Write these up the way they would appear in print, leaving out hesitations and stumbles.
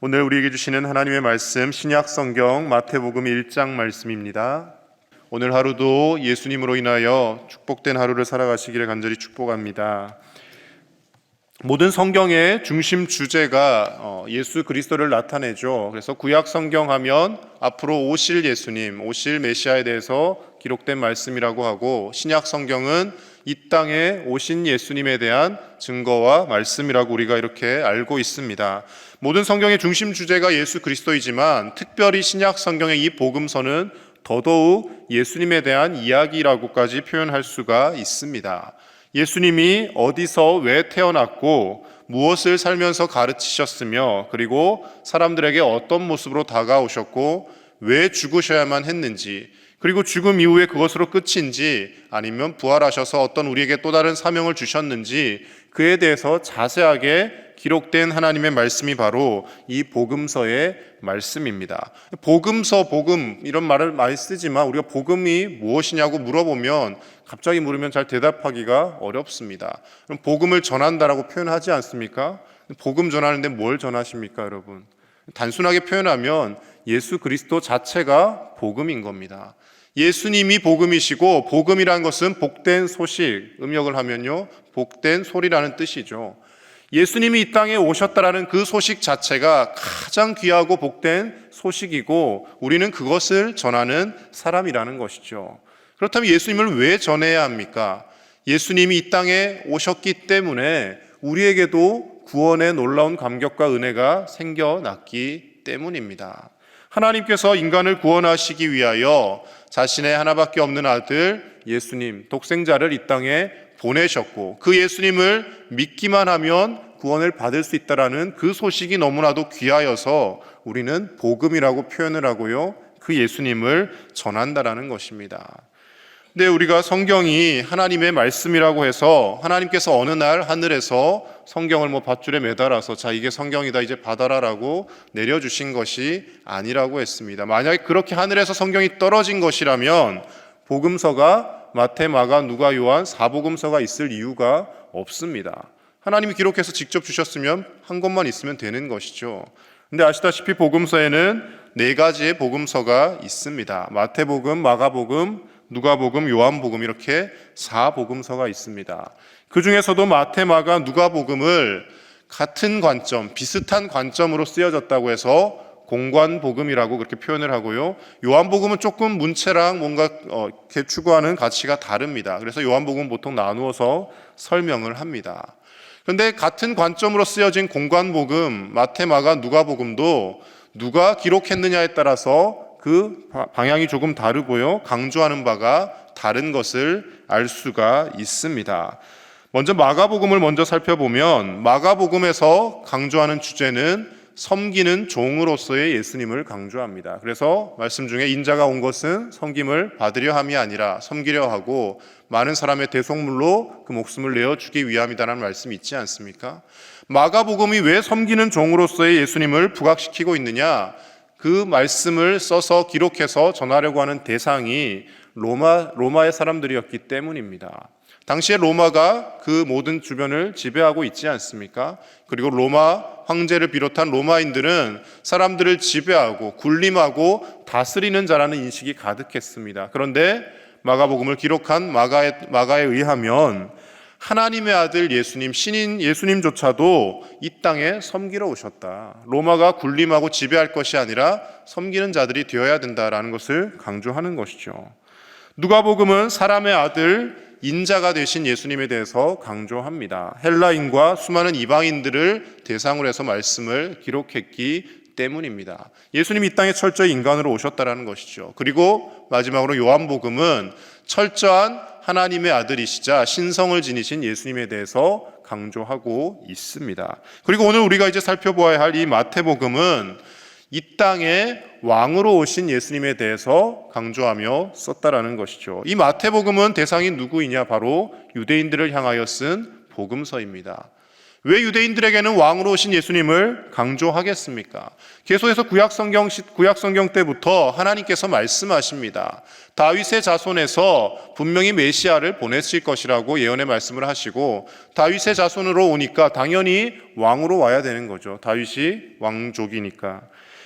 오늘 우리에게 주시는 하나님의 말씀, 신약 성경 마태복음 1장 말씀입니다. 오늘 하루도 예수님으로 인하여 축복된 하루를 살아가시기를 간절히 축복합니다. 모든 성경의 중심 주제가 예수 그리스도를 나타내죠. 그래서 구약 성경 하면 앞으로 오실 예수님, 오실 메시아에 대해서 기록된 말씀이라고 하고, 신약 성경은 이 땅에 오신 예수님에 대한 증거와 말씀이라고 우리가 이렇게 알고 있습니다. 모든 성경의 중심 주제가 예수 그리스도이지만 특별히 신약 성경의 이 복음서는 더더욱 예수님에 대한 이야기라고까지 표현할 수가 있습니다. 예수님이 어디서 왜 태어났고 무엇을 살면서 가르치셨으며, 그리고 사람들에게 어떤 모습으로 다가오셨고 왜 죽으셔야만 했는지, 그리고 죽음 이후에 그것으로 끝인지 아니면 부활하셔서 어떤 우리에게 또 다른 사명을 주셨는지, 그에 대해서 자세하게 기록된 하나님의 말씀이 바로 이 복음서의 말씀입니다. 복음서, 복음 이런 말을 많이 쓰지만 우리가 복음이 무엇이냐고 물어보면 갑자기 물으면 잘 대답하기가 어렵습니다. 그럼 복음을 전한다라고 표현하지 않습니까? 복음 전하는데 뭘 전하십니까, 여러분? 단순하게 표현하면 예수 그리스도 자체가 복음인 겁니다. 예수님이 복음이시고, 복음이라는 것은 복된 소식, 음역을 하면요 복된 소리라는 뜻이죠. 예수님이 이 땅에 오셨다라는 그 소식 자체가 가장 귀하고 복된 소식이고, 우리는 그것을 전하는 사람이라는 것이죠. 그렇다면 예수님을 왜 전해야 합니까? 예수님이 이 땅에 오셨기 때문에 우리에게도 구원의 놀라운 감격과 은혜가 생겨났기 때문입니다. 하나님께서 인간을 구원하시기 위하여 자신의 하나밖에 없는 아들 예수님, 독생자를 이 땅에 보내셨고, 그 예수님을 믿기만 하면 구원을 받을 수 있다라는 그 소식이 너무나도 귀하여서 우리는 복음이라고 표현을 하고요, 그 예수님을 전한다라는 것입니다. 근데 우리가 성경이 하나님의 말씀이라고 해서 하나님께서 어느 날 하늘에서 성경을 밧줄에 매달아서 자, 이게 성경이다, 이제 받아라라고 내려주신 것이 아니라고 했습니다. 만약에 그렇게 하늘에서 성경이 떨어진 것이라면 복음서가 마태, 마가, 누가, 요한, 사복음서가 있을 이유가 없습니다. 하나님이 기록해서 직접 주셨으면 한 것만 있으면 되는 것이죠. 근데 아시다시피 복음서에는 4가지의 복음서가 있습니다. 마태복음, 마가복음, 누가복음, 요한복음, 이렇게 4복음서가 있습니다. 그 중에서도 마태, 마가, 누가복음을 같은 관점, 비슷한 관점으로 쓰여졌다고 해서 공관복음이라고 그렇게 표현을 하고요, 요한복음은 조금 문체랑 뭔가 추구하는 가치가 다릅니다. 그래서 요한복음은 보통 나누어서 설명을 합니다. 그런데 같은 관점으로 쓰여진 공관복음, 마태, 마가, 누가복음도 누가 기록했느냐에 따라서 그 방향이 조금 다르고요, 강조하는 바가 다른 것을 알 수가 있습니다. 먼저 마가복음을 먼저 살펴보면, 마가복음에서 강조하는 주제는 섬기는 종으로서의 예수님을 강조합니다. 그래서 말씀 중에 인자가 온 것은 섬김을 받으려 함이 아니라 섬기려 하고 많은 사람의 대속물로 그 목숨을 내어주기 위함이다라는 말씀이 있지 않습니까? 마가복음이 왜 섬기는 종으로서의 예수님을 부각시키고 있느냐? 그 말씀을 써서 기록해서 전하려고 하는 대상이 로마의 사람들이었기 때문입니다. 당시에 로마가 그 모든 주변을 지배하고 있지 않습니까? 그리고 로마 황제를 비롯한 로마인들은 사람들을 지배하고 군림하고 다스리는 자라는 인식이 가득했습니다. 그런데 마가복음을 기록한 마가에 의하면 하나님의 아들 예수님, 신인 예수님조차도 이 땅에 섬기러 오셨다. 로마가 군림하고 지배할 것이 아니라 섬기는 자들이 되어야 된다라는 것을 강조하는 것이죠. 누가복음은 사람의 아들 인자가 되신 예수님에 대해서 강조합니다. 헬라인과 수많은 이방인들을 대상으로 해서 말씀을 기록했기 때문입니다. 예수님이 이 땅에 철저히 인간으로 오셨다라는 것이죠. 그리고 마지막으로 요한복음은 철저한 하나님의 아들이시자 신성을 지니신 예수님에 대해서 강조하고 있습니다. 그리고 오늘 우리가 이제 살펴보아야 할 이 마태복음은 이 땅에 왕으로 오신 예수님에 대해서 강조하며 썼다라는 것이죠. 이 마태복음은 대상이 누구이냐? 바로 유대인들을 향하여 쓴 복음서입니다. 왜 유대인들에게는 왕으로 오신 예수님을 강조하겠습니까? 계속해서 구약 성경 때부터 하나님께서 말씀하십니다. 다윗의 자손에서 분명히 메시아를 보내실 것이라고 예언의 말씀을 하시고, 다윗의 자손으로 오니까 당연히 왕으로 와야 되는 거죠. 다윗이 왕족이니까.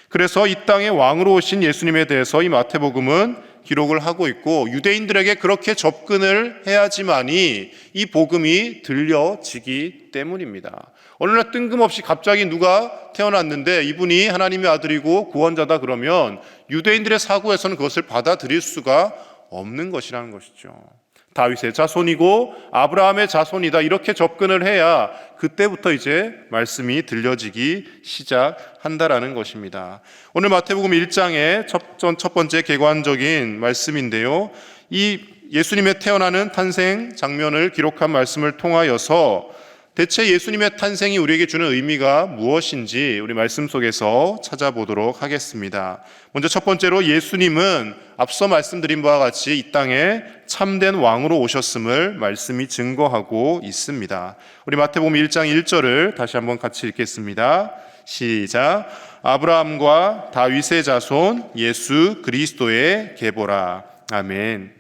그래서 이 땅에 왕으로 오신 예수님에 대해서 이 마태복음은 기록을 하고 있고, 유대인들에게 그렇게 접근을 해야지만이 이 복음이 들려지기 때문입니다. 어느 날 뜬금없이 갑자기 누가 태어났는데 이분이 하나님의 아들이고 구원자다 그러면 유대인들의 사고에서는 그것을 받아들일 수가 없는 것이라는 것이죠. 다윗의 자손이고 아브라함의 자손이다, 이렇게 접근을 해야 그때부터 이제 말씀이 들려지기 시작한다라는 것입니다. 오늘 마태복음 1장의 첫 번째 개관적인 말씀인데요, 이 예수님의 태어나는 탄생 장면을 기록한 말씀을 통하여서 대체 예수님의 탄생이 우리에게 주는 의미가 무엇인지 우리 말씀 속에서 찾아보도록 하겠습니다. 먼저 첫 번째로, 예수님은 앞서 말씀드린 바와 같이 이 땅에 참된 왕으로 오셨음을 말씀이 증거하고 있습니다. 우리 마태복음 1장 1절을 다시 한번 같이 읽겠습니다. 시작. 아브라함과 다윗의 자손 예수 그리스도의 계보라. 아멘.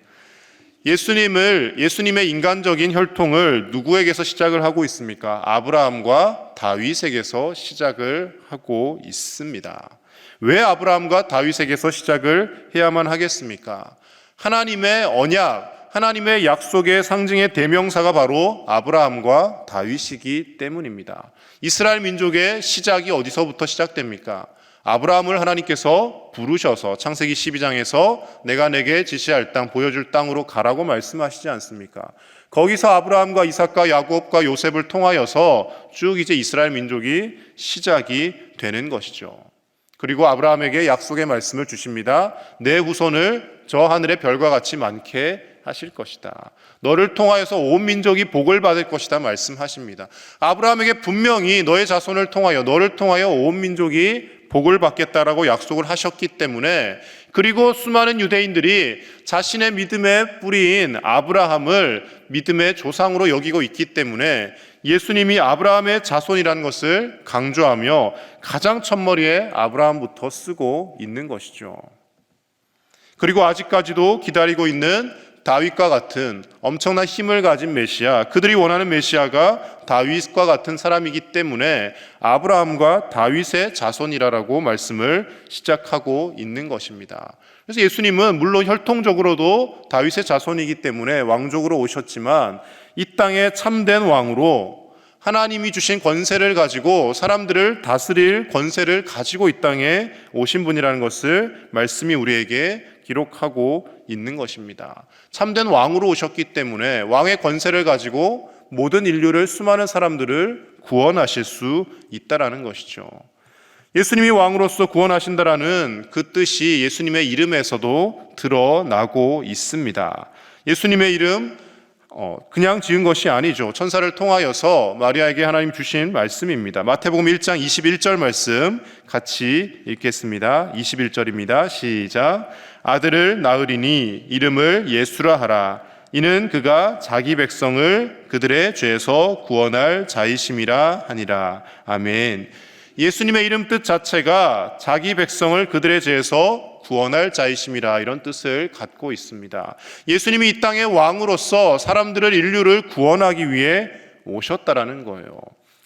예수님의 인간적인 혈통을 누구에게서 시작을 하고 있습니까? 아브라함과 다윗에게서 시작을 하고 있습니다. 왜 아브라함과 다윗에게서 시작을 해야만 하겠습니까? 하나님의 언약, 하나님의 약속의 상징의 대명사가 바로 아브라함과 다윗이기 때문입니다. 이스라엘 민족의 시작이 어디서부터 시작됩니까? 아브라함을 하나님께서 부르셔서 창세기 12장에서 내가 내게 지시할 땅, 보여줄 땅으로 가라고 말씀하시지 않습니까? 거기서 아브라함과 이삭과 야곱과 요셉을 통하여서 쭉 이제 이스라엘 민족이 시작이 되는 것이죠. 그리고 아브라함에게 약속의 말씀을 주십니다. 내 후손을 저 하늘의 별과 같이 많게 하실 것이다. 너를 통하여서 온 민족이 복을 받을 것이다 말씀하십니다. 아브라함에게 분명히 너의 자손을 통하여, 너를 통하여 온 민족이 복을 받겠다라고 약속을 하셨기 때문에, 그리고 수많은 유대인들이 자신의 믿음의 뿌리인 아브라함을 믿음의 조상으로 여기고 있기 때문에 예수님이 아브라함의 자손이라는 것을 강조하며 가장 첫머리에 아브라함부터 쓰고 있는 것이죠. 그리고 아직까지도 기다리고 있는 다윗과 같은 엄청난 힘을 가진 메시아, 그들이 원하는 메시아가 다윗과 같은 사람이기 때문에 아브라함과 다윗의 자손이라고 말씀을 시작하고 있는 것입니다. 그래서 예수님은 물론 혈통적으로도 다윗의 자손이기 때문에 왕족으로 오셨지만, 이 땅에 참된 왕으로 하나님이 주신 권세를 가지고 사람들을 다스릴 권세를 가지고 이 땅에 오신 분이라는 것을 말씀이 우리에게 기록하고 있는 것입니다. 참된 왕으로 오셨기 때문에 왕의 권세를 가지고 모든 인류를, 수많은 사람들을 구원하실 수 있다라는 것이죠. 예수님이 왕으로서 구원하신다라는 그 뜻이 예수님의 이름에서도 드러나고 있습니다. 예수님의 이름 그냥 지은 것이 아니죠. 천사를 통하여서 마리아에게 하나님 주신 말씀입니다. 마태복음 1장 21절 말씀 같이 읽겠습니다. 21절입니다. 시작. 아들을 낳으리니 이름을 예수라 하라. 이는 그가 자기 백성을 그들의 죄에서 구원할 자이심이라 하니라. 아멘. 예수님의 이름 뜻 자체가 자기 백성을 그들의 죄에서 구원할 자이심이라, 이런 뜻을 갖고 있습니다. 예수님이 이 땅의 왕으로서 사람들을, 인류를 구원하기 위해 오셨다라는 거예요.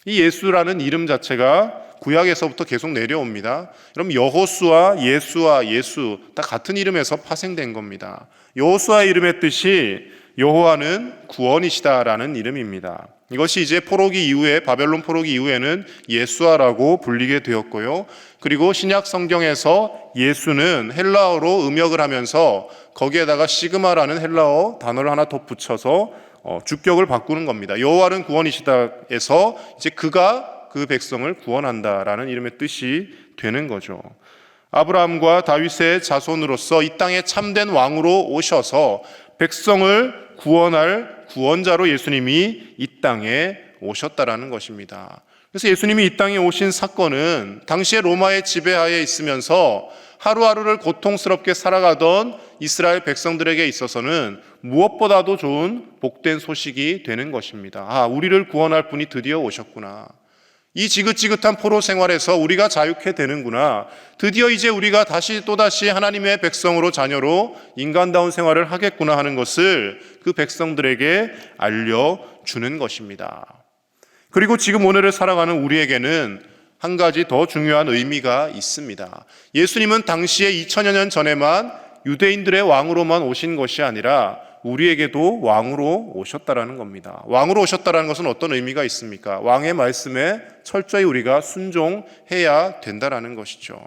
이 예수라는 이름 자체가 구약에서부터 계속 내려옵니다. 그럼 여호수아, 예수와 예수 다 같은 이름에서 파생된 겁니다. 여호수아의 이름의 뜻이 여호와는 구원이시다라는 이름입니다. 이것이 이제 포로기 이후에, 바벨론 포로기 이후에는 예수아라고 불리게 되었고요. 그리고 신약 성경에서 예수는 헬라어로 음역을 하면서 거기에다가 시그마라는 헬라어 단어를 하나 더 붙여서 주격을 바꾸는 겁니다. 여호와는 구원이시다에서 이제 그가 그 백성을 구원한다라는 이름의 뜻이 되는 거죠. 아브라함과 다윗의 자손으로서 이 땅에 참된 왕으로 오셔서 백성을 구원할 구원자로 예수님이 이 땅에 오셨다라는 것입니다. 그래서 예수님이 이 땅에 오신 사건은 당시에 로마의 지배하에 있으면서 하루하루를 고통스럽게 살아가던 이스라엘 백성들에게 있어서는 무엇보다도 좋은 복된 소식이 되는 것입니다. 우리를 구원할 분이 드디어 오셨구나. 이 지긋지긋한 포로 생활에서 우리가 자유케 되는구나. 드디어 이제 우리가 또다시 하나님의 백성으로, 자녀로 인간다운 생활을 하겠구나 하는 것을 그 백성들에게 알려주는 것입니다. 그리고 지금 오늘을 살아가는 우리에게는 한 가지 더 중요한 의미가 있습니다. 예수님은 당시에 2000여 년 전에만 유대인들의 왕으로만 오신 것이 아니라 우리에게도 왕으로 오셨다라는 겁니다. 왕으로 오셨다라는 것은 어떤 의미가 있습니까? 왕의 말씀에 철저히 우리가 순종해야 된다라는 것이죠.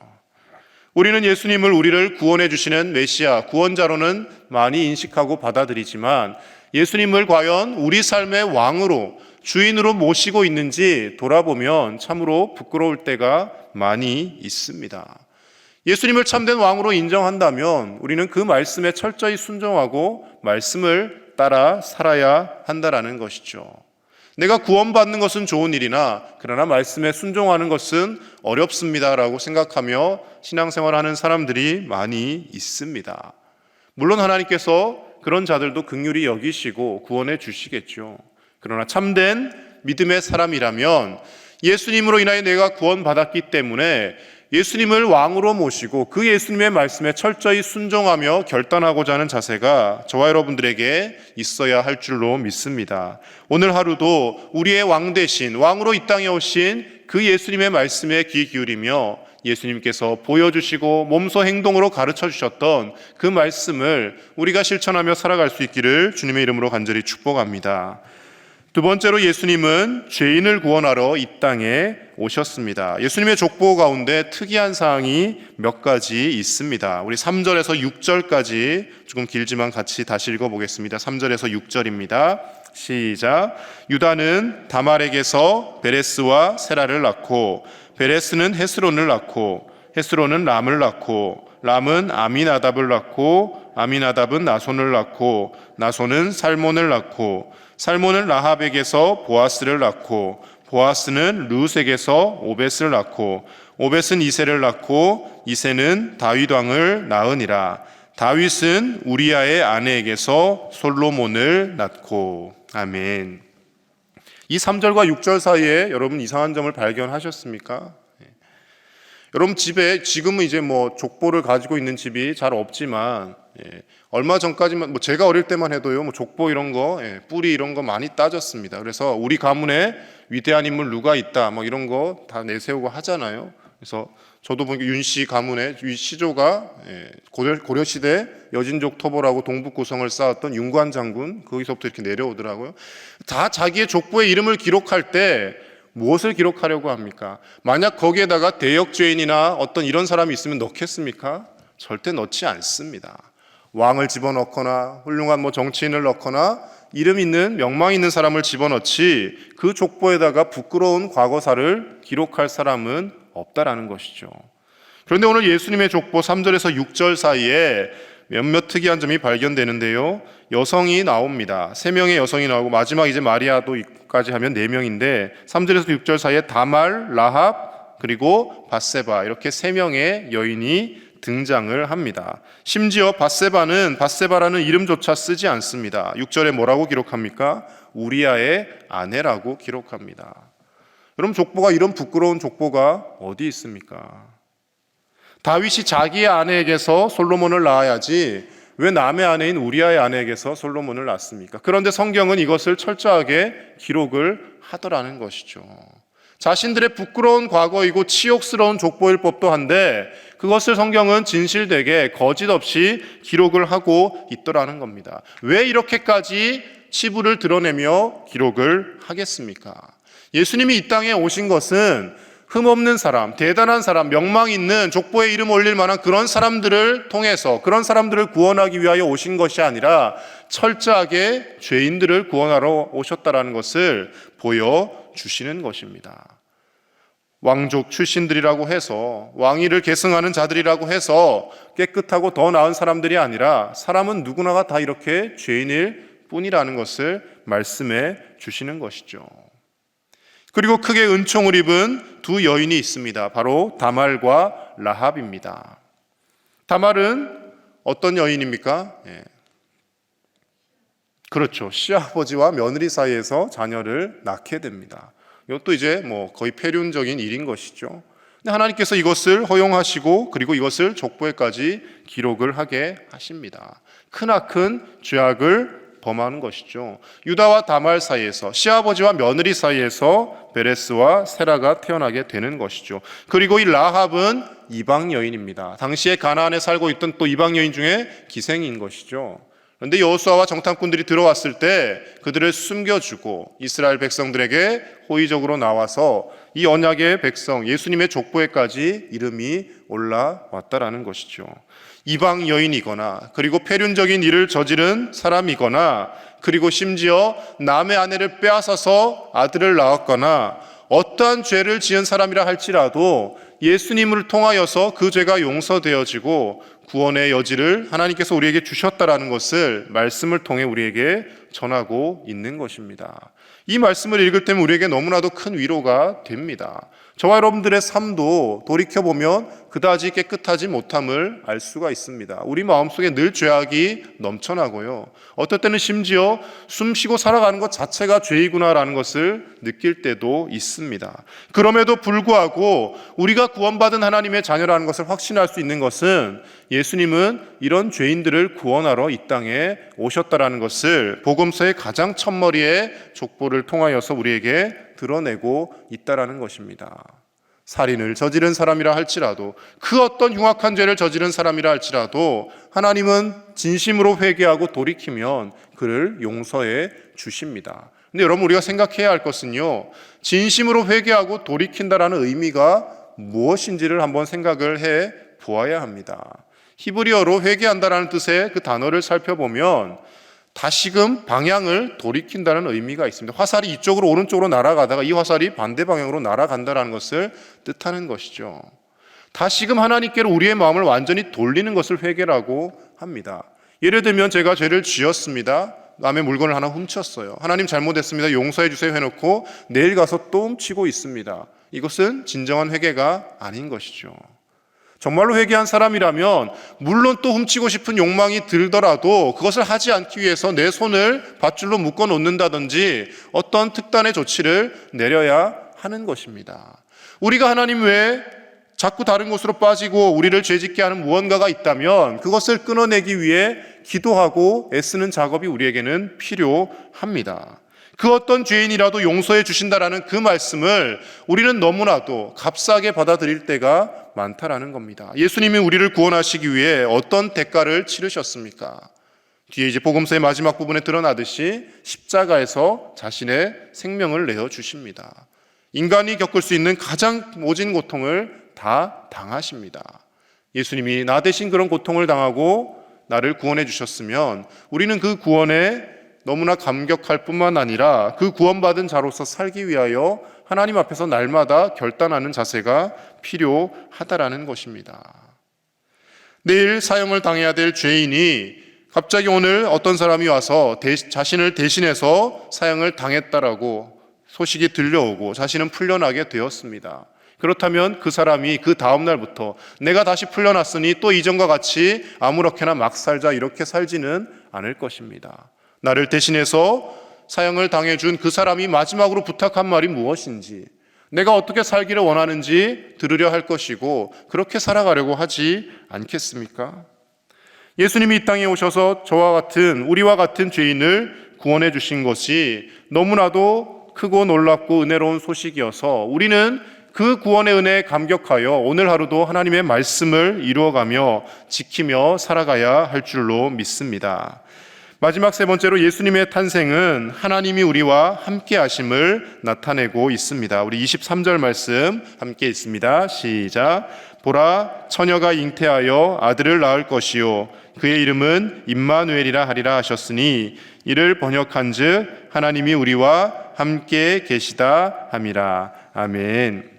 우리는 예수님을 우리를 구원해 주시는 메시아, 구원자로는 많이 인식하고 받아들이지만 예수님을 과연 우리 삶의 왕으로, 주인으로 모시고 있는지 돌아보면 참으로 부끄러울 때가 많이 있습니다. 예수님을 참된 왕으로 인정한다면 우리는 그 말씀에 철저히 순종하고 말씀을 따라 살아야 한다라는 것이죠. 내가 구원받는 것은 좋은 일이나 그러나 말씀에 순종하는 것은 어렵습니다라고 생각하며 신앙생활하는 사람들이 많이 있습니다. 물론 하나님께서 그런 자들도 긍휼히 여기시고 구원해 주시겠죠. 그러나 참된 믿음의 사람이라면 예수님으로 인하여 내가 구원받았기 때문에 예수님을 왕으로 모시고 그 예수님의 말씀에 철저히 순종하며 결단하고자 하는 자세가 저와 여러분들에게 있어야 할 줄로 믿습니다. 오늘 하루도 우리의 왕 대신, 왕으로 이 땅에 오신 그 예수님의 말씀에 귀 기울이며 예수님께서 보여주시고 몸소 행동으로 가르쳐 주셨던 그 말씀을 우리가 실천하며 살아갈 수 있기를 주님의 이름으로 간절히 축복합니다. 두 번째로 예수님은 죄인을 구원하러 이 땅에 오셨습니다. 예수님의 족보 가운데 특이한 사항이 몇 가지 있습니다. 우리 3절에서 6절까지 조금 길지만 같이 다시 읽어보겠습니다. 3절에서 6절입니다. 시작. 유다는 다말에게서 베레스와 세라를 낳고 베레스는 헤스론을 낳고 헤스론은 람을 낳고 람은 아미나답을 낳고 아미나답은 나손을 낳고 나손은 살몬을 낳고 살몬은 라합에게서 보아스를 낳고 보아스는 룻에게서 오벳을 낳고 오벳은 이새를 낳고 이새는 다윗 왕을 낳으니라. 다윗은 우리아의 아내에게서 솔로몬을 낳고. 아멘. 이 3절과 6절 사이에 여러분 이상한 점을 발견하셨습니까? 여러분 집에 지금은 이제 족보를 가지고 있는 집이 잘 없지만 얼마 전까지만 제가 어릴 때만 해도요 족보 이런 거 뿌리 이런 거 많이 따졌습니다. 그래서 우리 가문에 위대한 인물 누가 있다 이런 거 다 내세우고 하잖아요. 그래서 저도 보니까 윤씨 가문에 시조가 고려시대 여진족 토벌하고 동북 고성을 쌓았던 윤관 장군 거기서부터 이렇게 내려오더라고요. 다 자기의 족보의 이름을 기록할 때 무엇을 기록하려고 합니까? 만약 거기에다가 대역죄인이나 어떤 이런 사람이 있으면 넣겠습니까? 절대 넣지 않습니다. 왕을 집어넣거나 훌륭한 정치인을 넣거나 이름 있는 명망 있는 사람을 집어넣지 그 족보에다가 부끄러운 과거사를 기록할 사람은 없다라는 것이죠. 그런데 오늘 예수님의 족보 3절에서 6절 사이에 몇몇 특이한 점이 발견되는데요. 여성이 나옵니다. 3명의 여성이 나오고 마지막 이제 마리아도까지 하면 4명인데 3절에서 6절 사이에 다말, 라합 그리고 밧세바 이렇게 3명의 여인이 등장을 합니다. 심지어 밧세바라는 이름조차 쓰지 않습니다. 6절에 뭐라고 기록합니까? 우리아의 아내라고 기록합니다. 여러분 족보가 이런 부끄러운 족보가 어디 있습니까? 다윗이 자기의 아내에게서 솔로몬을 낳아야지 왜 남의 아내인 우리아의 아내에게서 솔로몬을 낳습니까? 그런데 성경은 이것을 철저하게 기록을 하더라는 것이죠. 자신들의 부끄러운 과거이고 치욕스러운 족보일 법도 한데 그것을 성경은 진실되게 거짓 없이 기록을 하고 있더라는 겁니다. 왜 이렇게까지 치부를 드러내며 기록을 하겠습니까? 예수님이 이 땅에 오신 것은 흠없는 사람, 대단한 사람, 명망 있는 족보에 이름 올릴 만한 그런 사람들을 통해서 그런 사람들을 구원하기 위하여 오신 것이 아니라 철저하게 죄인들을 구원하러 오셨다라는 것을 보여주시는 것입니다. 왕족 출신들이라고 해서 왕위를 계승하는 자들이라고 해서 깨끗하고 더 나은 사람들이 아니라 사람은 누구나가 다 이렇게 죄인일 뿐이라는 것을 말씀해 주시는 것이죠. 그리고 크게 은총을 입은 두 여인이 있습니다. 바로 다말과 라합입니다. 다말은 어떤 여인입니까? 그렇죠. 시아버지와 며느리 사이에서 자녀를 낳게 됩니다. 이것도 이제 거의 폐륜적인 일인 것이죠. 근데 하나님께서 이것을 허용하시고 그리고 이것을 족보에까지 기록을 하게 하십니다. 크나큰 죄악을 범하는 것이죠. 유다와 다말 사이에서, 시아버지와 며느리 사이에서 베레스와 세라가 태어나게 되는 것이죠. 그리고 이 라합은 이방 여인입니다. 당시에 가나안에 살고 있던 또 이방 여인 중에 기생인 것이죠. 그런데 여호수아와 정탐꾼들이 들어왔을 때 그들을 숨겨주고 이스라엘 백성들에게 호의적으로 나와서 이 언약의 백성 예수님의 족보에까지 이름이 올라왔다라는 것이죠. 이방 여인이거나 그리고 폐륜적인 일을 저지른 사람이거나 그리고 심지어 남의 아내를 빼앗아서 아들을 낳았거나 어떠한 죄를 지은 사람이라 할지라도 예수님을 통하여서 그 죄가 용서되어지고 구원의 여지를 하나님께서 우리에게 주셨다라는 것을 말씀을 통해 우리에게 전하고 있는 것입니다. 이 말씀을 읽을 때면 우리에게 너무나도 큰 위로가 됩니다. 저와 여러분들의 삶도 돌이켜보면 그다지 깨끗하지 못함을 알 수가 있습니다. 우리 마음속에 늘 죄악이 넘쳐나고요. 어떨 때는 심지어 숨쉬고 살아가는 것 자체가 죄이구나라는 것을 느낄 때도 있습니다. 그럼에도 불구하고 우리가 구원받은 하나님의 자녀라는 것을 확신할 수 있는 것은 예수님은 이런 죄인들을 구원하러 이 땅에 오셨다라는 것을 복음서의 가장 첫머리의 족보를 통하여서 우리에게 드러내고 있다라는 것입니다. 살인을 저지른 사람이라 할지라도 그 어떤 흉악한 죄를 저지른 사람이라 할지라도 하나님은 진심으로 회개하고 돌이키면 그를 용서해 주십니다. 근데 여러분 우리가 생각해야 할 것은요, 진심으로 회개하고 돌이킨다라는 의미가 무엇인지를 한번 생각을 해 보아야 합니다. 히브리어로 회개한다라는 뜻의 그 단어를 살펴보면 다시금 방향을 돌이킨다는 의미가 있습니다. 화살이 이쪽으로 오른쪽으로 날아가다가 이 화살이 반대 방향으로 날아간다는 것을 뜻하는 것이죠. 다시금 하나님께로 우리의 마음을 완전히 돌리는 것을 회개라고 합니다. 예를 들면 제가 죄를 지었습니다. 남의 물건을 하나 훔쳤어요. 하나님 잘못했습니다. 용서해 주세요 해놓고 내일 가서 또 훔치고 있습니다. 이것은 진정한 회개가 아닌 것이죠. 정말로 회개한 사람이라면 물론 또 훔치고 싶은 욕망이 들더라도 그것을 하지 않기 위해서 내 손을 밧줄로 묶어 놓는다든지 어떤 특단의 조치를 내려야 하는 것입니다. 우리가 하나님 외에 자꾸 다른 곳으로 빠지고 우리를 죄짓게 하는 무언가가 있다면 그것을 끊어내기 위해 기도하고 애쓰는 작업이 우리에게는 필요합니다. 그 어떤 죄인이라도 용서해 주신다라는 그 말씀을 우리는 너무나도 값싸게 받아들일 때가 많다라는 겁니다. 예수님이 우리를 구원하시기 위해 어떤 대가를 치르셨습니까? 뒤에 이제 복음서의 마지막 부분에 드러나듯이 십자가에서 자신의 생명을 내어 주십니다. 인간이 겪을 수 있는 가장 모진 고통을 다 당하십니다. 예수님이 나 대신 그런 고통을 당하고 나를 구원해 주셨으면 우리는 그 구원에 너무나 감격할 뿐만 아니라 그 구원받은 자로서 살기 위하여 하나님 앞에서 날마다 결단하는 자세가 필요하다라는 것입니다. 내일 사형을 당해야 될 죄인이 갑자기 오늘 어떤 사람이 와서 자신을 대신해서 사형을 당했다라고 소식이 들려오고 자신은 풀려나게 되었습니다. 그렇다면 그 사람이 그 다음 날부터 내가 다시 풀려났으니 또 이전과 같이 아무렇게나 막 살자 이렇게 살지는 않을 것입니다. 나를 대신해서 사형을 당해준 그 사람이 마지막으로 부탁한 말이 무엇인지, 내가 어떻게 살기를 원하는지 들으려 할 것이고 그렇게 살아가려고 하지 않겠습니까? 예수님이 이 땅에 오셔서 우리와 같은 죄인을 구원해 주신 것이 너무나도 크고 놀랍고 은혜로운 소식이어서 우리는 그 구원의 은혜에 감격하여 오늘 하루도 하나님의 말씀을 이루어가며 지키며 살아가야 할 줄로 믿습니다. 마지막 세 번째로 예수님의 탄생은 하나님이 우리와 함께 하심을 나타내고 있습니다. 우리 23절 말씀 함께 읽습니다. 시작. 보라, 처녀가 잉태하여 아들을 낳을 것이요 그의 이름은 임마누엘이라 하리라 하셨으니 이를 번역한즉 하나님이 우리와 함께 계시다 함이라. 아멘.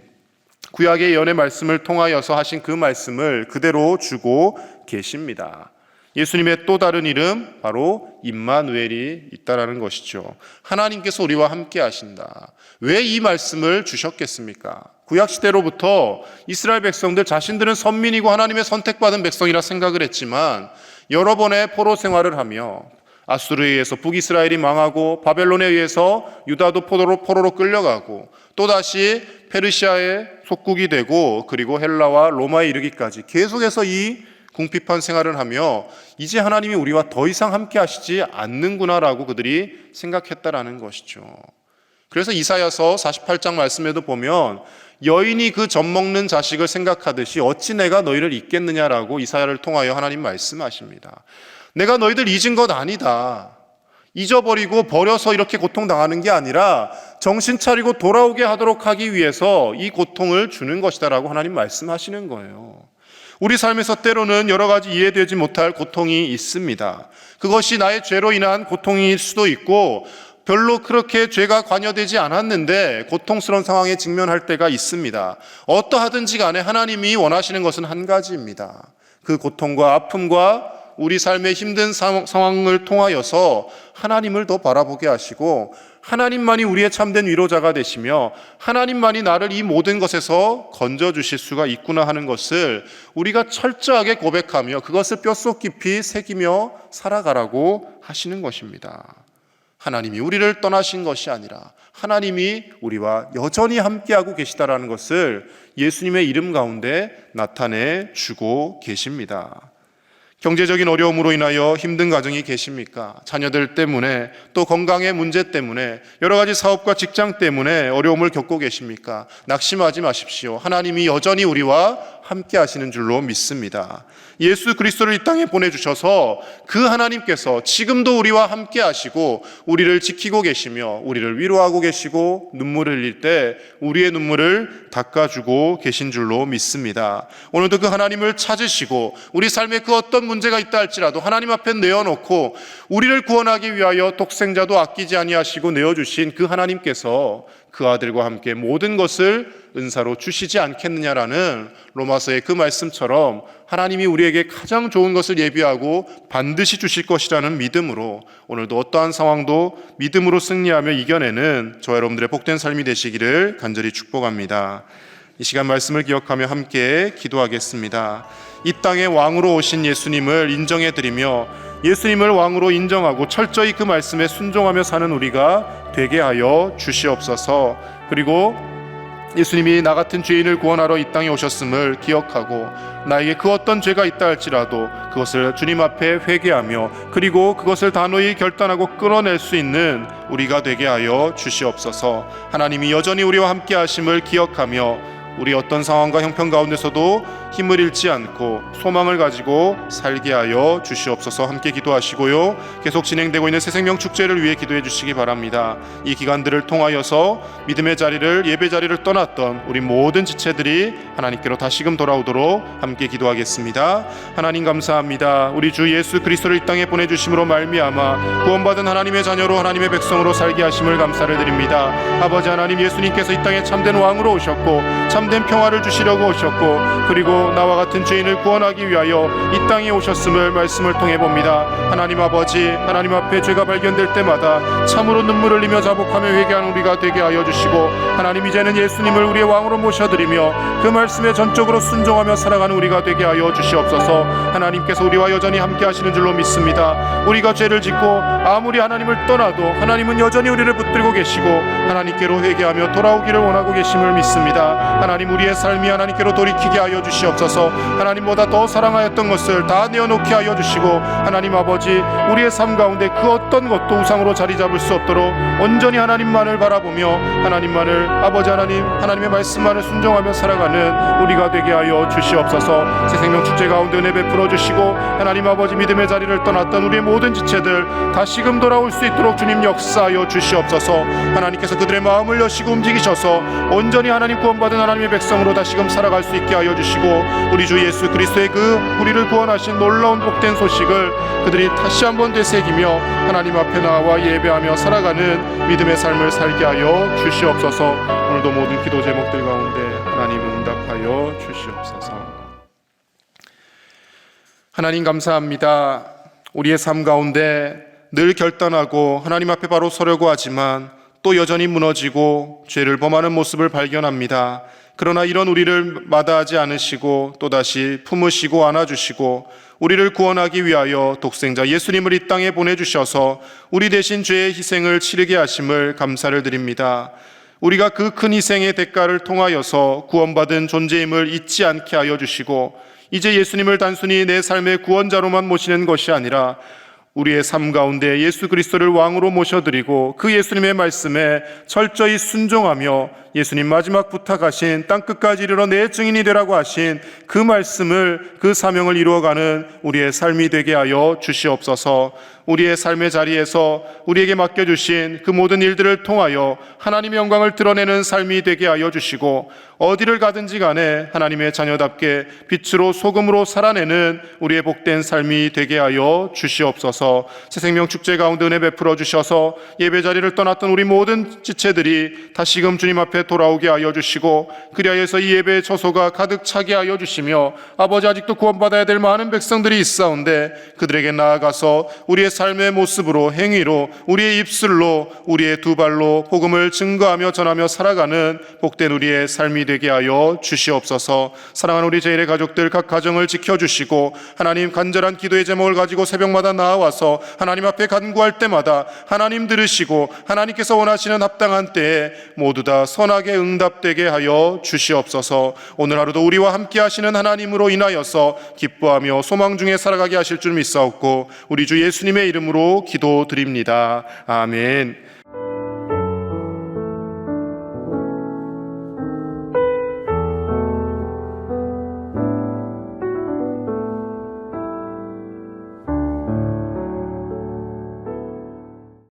구약의 예언의 말씀을 통하여서 하신 그 말씀을 그대로 주고 계십니다. 예수님의 또 다른 이름 바로 임마누엘이 있다라는 것이죠. 하나님께서 우리와 함께 하신다. 왜 이 말씀을 주셨겠습니까? 구약시대로부터 이스라엘 백성들 자신들은 선민이고 하나님의 선택받은 백성이라 생각을 했지만 여러 번의 포로 생활을 하며 아수르에 의해서 북이스라엘이 망하고 바벨론에 의해서 유다도 포로로 끌려가고 또다시 페르시아의 속국이 되고 그리고 헬라와 로마에 이르기까지 계속해서 이 궁핍한 생활을 하며 이제 하나님이 우리와 더 이상 함께 하시지 않는구나라고 그들이 생각했다라는 것이죠. 그래서 이사야서 48장 말씀에도 보면 여인이 그 젖 먹는 자식을 생각하듯이 어찌 내가 너희를 잊겠느냐라고 이사야를 통하여 하나님 말씀하십니다. 내가 너희들 잊은 것 아니다. 잊어버리고 버려서 이렇게 고통당하는 게 아니라 정신 차리고 돌아오게 하도록 하기 위해서 이 고통을 주는 것이다라고 하나님 말씀하시는 거예요. 우리 삶에서 때로는 여러 가지 이해되지 못할 고통이 있습니다. 그것이 나의 죄로 인한 고통일 수도 있고 별로 그렇게 죄가 관여되지 않았는데 고통스러운 상황에 직면할 때가 있습니다. 어떠하든지 간에 하나님이 원하시는 것은 한 가지입니다. 그 고통과 아픔과 우리 삶의 힘든 상황을 통하여서 하나님을 더 바라보게 하시고 하나님만이 우리의 참된 위로자가 되시며 하나님만이 나를 이 모든 것에서 건져주실 수가 있구나 하는 것을 우리가 철저하게 고백하며 그것을 뼛속 깊이 새기며 살아가라고 하시는 것입니다. 하나님이 우리를 떠나신 것이 아니라 하나님이 우리와 여전히 함께하고 계시다라는 것을 예수님의 이름 가운데 나타내 주고 계십니다. 경제적인 어려움으로 인하여 힘든 가정이 계십니까? 자녀들 때문에 또 건강의 문제 때문에 여러 가지 사업과 직장 때문에 어려움을 겪고 계십니까? 낙심하지 마십시오. 하나님이 여전히 우리와 함께 하시는 줄로 믿습니다. 예수 그리스도를 이 땅에 보내주셔서 그 하나님께서 지금도 우리와 함께 하시고 우리를 지키고 계시며 우리를 위로하고 계시고 눈물을 흘릴 때 우리의 눈물을 닦아주고 계신 줄로 믿습니다. 오늘도 그 하나님을 찾으시고 우리 삶에 그 어떤 문제가 있다 할지라도 하나님 앞에 내어놓고 우리를 구원하기 위하여 독생자도 아끼지 아니하시고 내어주신 그 하나님께서 그 아들과 함께 모든 것을 은사로 주시지 않겠느냐라는 로마서의 그 말씀처럼 하나님이 우리에게 가장 좋은 것을 예비하고 반드시 주실 것이라는 믿음으로 오늘도 어떠한 상황도 믿음으로 승리하며 이겨내는 저와 여러분들의 복된 삶이 되시기를 간절히 축복합니다. 이 시간 말씀을 기억하며 함께 기도하겠습니다. 이 땅에 왕으로 오신 예수님을 인정해드리며 예수님을 왕으로 인정하고 철저히 그 말씀에 순종하며 사는 우리가 되게 하여 주시옵소서. 그리고 예수님이 나 같은 죄인을 구원하러 이 땅에 오셨음을 기억하고 나에게 그 어떤 죄가 있다 할지라도 그것을 주님 앞에 회개하며 그리고 그것을 단호히 결단하고 끌어낼 수 있는 우리가 되게 하여 주시옵소서. 하나님이 여전히 우리와 함께 하심을 기억하며 우리 어떤 상황과 형편 가운데서도 힘을 잃지 않고 소망을 가지고 살게 하여 주시옵소서. 함께 기도하시고요. 계속 진행되고 있는 새생명 축제를 위해 기도해 주시기 바랍니다. 이 기간들을 통하여서 믿음의 자리를 예배 자리를 떠났던 우리 모든 지체들이 하나님께로 다시금 돌아오도록 함께 기도하겠습니다. 하나님 감사합니다. 우리 주 예수 그리스도를 이 땅에 보내주심으로 말미암아 구원받은 하나님의 자녀로 하나님의 백성으로 살게 하심을 감사를 드립니다. 아버지 하나님, 예수님께서 이 땅에 참된 왕으로 오셨고 참된 평화를 주시려고 오셨고 그리고 나와 같은 죄인을 구원하기 위하여 이 땅에 오셨음을 말씀을 통해 봅니다. 하나님 아버지, 하나님 앞에 죄가 발견될 때마다 참으로 눈물을 흘리며 자복하며 회개하는 우리가 되게 하여 주시고 하나님 이제는 예수님을 우리의 왕으로 모셔드리며 그 말씀에 전적으로 순종하며 살아가는 우리가 되게 하여 주시옵소서. 하나님께서 우리와 여전히 함께 하시는 줄로 믿습니다. 우리가 죄를 짓고 아무리 하나님을 떠나도 하나님은 여전히 우리를 붙들고 계시고 하나님께로 회개하며 돌아오기를 원하고 계심을 믿습니다. 하나님 우리의 삶이 하나님께로 돌이키게 하여 주시옵소서. 하나님보다 더 사랑하였던 것을 다 내어놓게 하여 주시고 하나님 아버지, 우리의 삶 가운데 그 어떤 것도 우상으로 자리 잡을 수 없도록 온전히 하나님만을 바라보며 하나님만을 아버지 하나님, 하나님의 말씀만을 순종하며 살아가는 우리가 되게 하여 주시옵소서. 새생명 축제 가운데 은혜 베풀어 주시고 하나님 아버지, 믿음의 자리를 떠났던 우리의 모든 지체들 다시금 돌아올 수 있도록 주님 역사하여 주시옵소서. 하나님께서 그들의 마음을 여시고 움직이셔서 온전히 하나님 구원받은 하나님의 백성으로 다시금 살아갈 수 있게 하여 주시고 우리 주 예수 그리스도의 그 우리를 구원하신 놀라운 복된 소식을 그들이 다시 한번 되새기며 하나님 앞에 나와 예배하며 살아가는 믿음의 삶을 살게 하여 주시옵소서. 오늘도 모든 기도 제목들 가운데 하나님 응답하여 주시옵소서. 하나님 감사합니다. 우리의 삶 가운데 늘 결단하고 하나님 앞에 바로 서려고 하지만 또 여전히 무너지고 죄를 범하는 모습을 발견합니다. 그러나 이런 우리를 마다하지 않으시고 또다시 품으시고 안아주시고 우리를 구원하기 위하여 독생자 예수님을 이 땅에 보내주셔서 우리 대신 죄의 희생을 치르게 하심을 감사를 드립니다. 우리가 그 큰 희생의 대가를 통하여서 구원받은 존재임을 잊지 않게 하여 주시고 이제 예수님을 단순히 내 삶의 구원자로만 모시는 것이 아니라 우리의 삶 가운데 예수 그리스도를 왕으로 모셔드리고 그 예수님의 말씀에 철저히 순종하며 예수님 마지막 부탁하신 땅끝까지 이르러 내 증인이 되라고 하신 그 말씀을, 그 사명을 이루어가는 우리의 삶이 되게 하여 주시옵소서. 우리의 삶의 자리에서 우리에게 맡겨주신 그 모든 일들을 통하여 하나님의 영광을 드러내는 삶이 되게 하여 주시고 어디를 가든지 간에 하나님의 자녀답게 빛으로 소금으로 살아내는 우리의 복된 삶이 되게 하여 주시옵소서. 새생명 축제 가운데 은혜 베풀어 주셔서 예배 자리를 떠났던 우리 모든 지체들이 다시금 주님 앞에 돌아오게 하여 주시고 그리하여서 이 예배의 처소가 가득 차게 하여 주시며 아버지 아직도 구원받아야 될 많은 백성들이 있사온데 그들에게 나아가서 우리의 삶의 모습으로 행위로 우리의 입술로 우리의 두 발로 복음을 증거하며 전하며 살아가는 복된 우리의 삶이 되게 하여 주시옵소서. 사랑하는 우리 제1의 가족들 각 가정을 지켜주시고 하나님 간절한 기도의 제목을 가지고 새벽마다 나와서 하나님 앞에 간구할 때마다 하나님 들으시고 하나님께서 원하시는 합당한 때에 모두 다 선하게 응답되게 하여 주시옵소서. 오늘 하루도 우리와 함께 하시는 하나님으로 인하여서 기뻐하며 소망 중에 살아가게 하실 줄 믿사옵고 우리 주 예수님의 이름으로 기도드립니다. 아멘.